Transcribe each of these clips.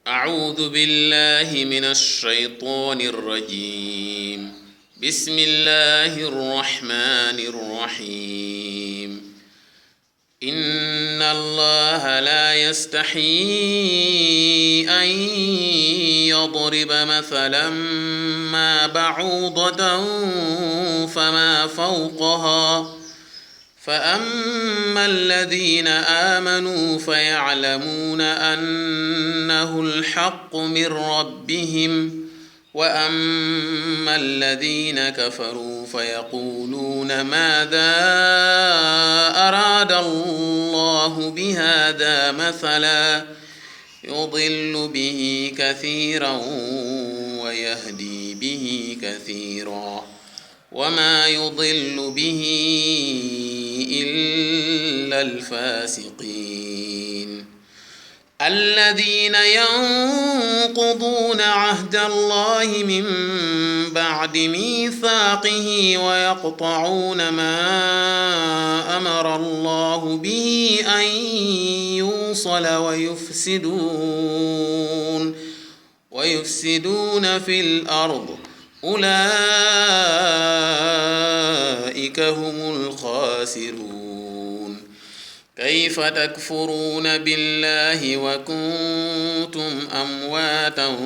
أعوذ بالله من الشيطان الرجيم. بسم الله الرحمن الرحيم. إن الله لا يستحيي أن يضرب مثلا ما بعوضة فما فوقها فأما الذين آمنوا فيعلمون أنه الحق من ربهم وأما الذين كفروا فيقولون ماذا أراد الله بهذا مثلا يضل به كثيرا ويهدي به كثيرا وما يضل به إلا الفاسقين الذين ينقضون عهد الله من بعد ميثاقه ويقطعون ما أمر الله به أن يوصل ويفسدون في الأرض أولئك هم الخاسرون. كيف تكفرون بالله وكنتم أمواتا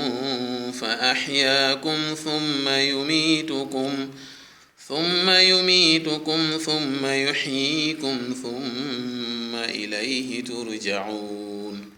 فأحياكم ثم يميتكم ثم يحييكم ثم إليه ترجعون.